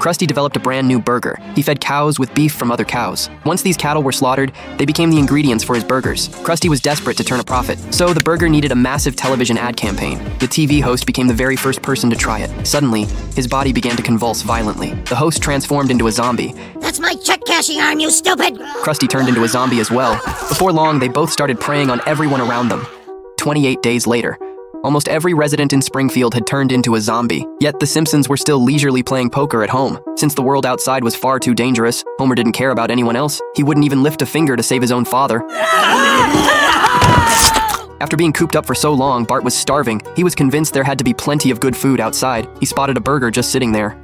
Krusty developed a brand new burger. He fed cows with beef from other cows. Once these cattle were slaughtered, they became the ingredients for his burgers. Krusty was desperate to turn a profit, so the burger needed a massive television ad campaign. The TV host became the very first person to try it. Suddenly, his body began to convulse violently. The host transformed into a zombie. That's my check-cashing arm, you stupid! Krusty turned into a zombie as well. Before long, they both started preying on everyone around them. 28 days later, almost every resident in Springfield had turned into a zombie. Yet the Simpsons were still leisurely playing poker at home. Since the world outside was far too dangerous, Homer didn't care about anyone else. He wouldn't even lift a finger to save his own father. After being cooped up for so long, Bart was starving. He was convinced there had to be plenty of good food outside. He spotted a burger just sitting there.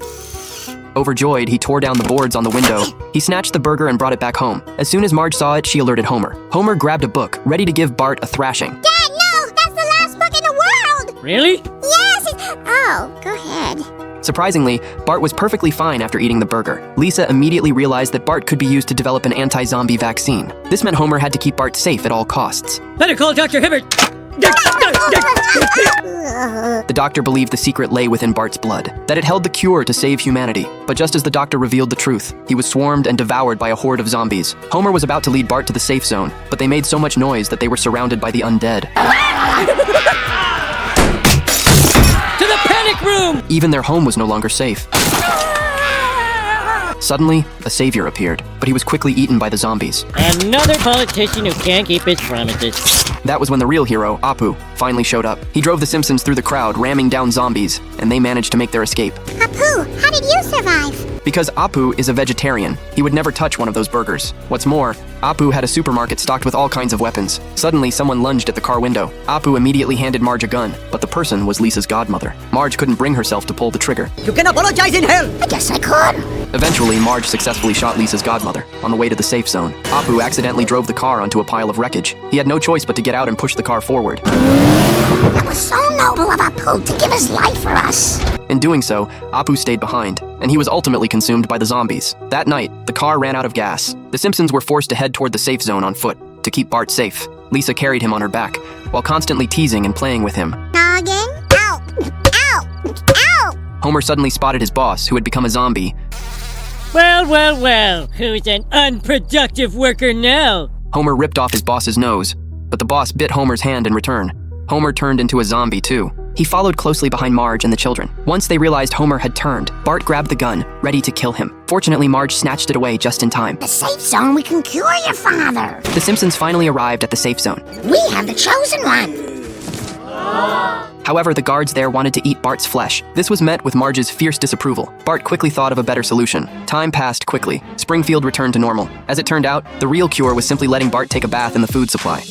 Overjoyed, he tore down the boards on the window. He snatched the burger and brought it back home. As soon as Marge saw it, she alerted Homer. Homer grabbed a book, ready to give Bart a thrashing. Dad, no! That's the last book in the world! Really? Yes! Oh, go ahead. Surprisingly, Bart was perfectly fine after eating the burger. Lisa immediately realized that Bart could be used to develop an anti-zombie vaccine. This meant Homer had to keep Bart safe at all costs. Better call Dr. Hibbert! The doctor believed the secret lay within Bart's blood, that it held the cure to save humanity. But just as the doctor revealed the truth, he was swarmed and devoured by a horde of zombies. Homer was about to lead Bart to the safe zone, but they made so much noise that they were surrounded by the undead. To the panic room! Even their home was no longer safe. Suddenly, a savior appeared, but he was quickly eaten by the zombies. Another politician who can't keep his promises. That was when the real hero, Apu, finally showed up. He drove the Simpsons through the crowd, ramming down zombies, and they managed to make their escape. Apu, how did you survive? Because Apu is a vegetarian, he would never touch one of those burgers. What's more, Apu had a supermarket stocked with all kinds of weapons. Suddenly, someone lunged at the car window. Apu immediately handed Marge a gun, but the person was Lisa's godmother. Marge couldn't bring herself to pull the trigger. You can apologize in hell! I guess I could. Eventually, Marge successfully shot Lisa's godmother. On the way to the safe zone, Apu accidentally drove the car onto a pile of wreckage. He had no choice but to get out and push the car forward. That was so noble of Apu to give his life for us. In doing so, Apu stayed behind, and he was ultimately consumed by the zombies. That night, the car ran out of gas. The Simpsons were forced to head toward the safe zone on foot to keep Bart safe. Lisa carried him on her back, while constantly teasing and playing with him. Noggin? Ow! Ow! Ow! Homer suddenly spotted his boss, who had become a zombie. Well, who's an unproductive worker now? Homer ripped off his boss's nose, but the boss bit Homer's hand in return. Homer turned into a zombie too. He followed closely behind Marge and the children. Once they realized Homer had turned, Bart grabbed the gun, ready to kill him. Fortunately, Marge snatched it away just in time. The safe zone, we can cure your father. The Simpsons finally arrived at the safe zone. We have the chosen one. However, the guards there wanted to eat Bart's flesh. This was met with Marge's fierce disapproval. Bart quickly thought of a better solution. Time passed quickly. Springfield returned to normal. As it turned out, the real cure was simply letting Bart take a bath in the food supply.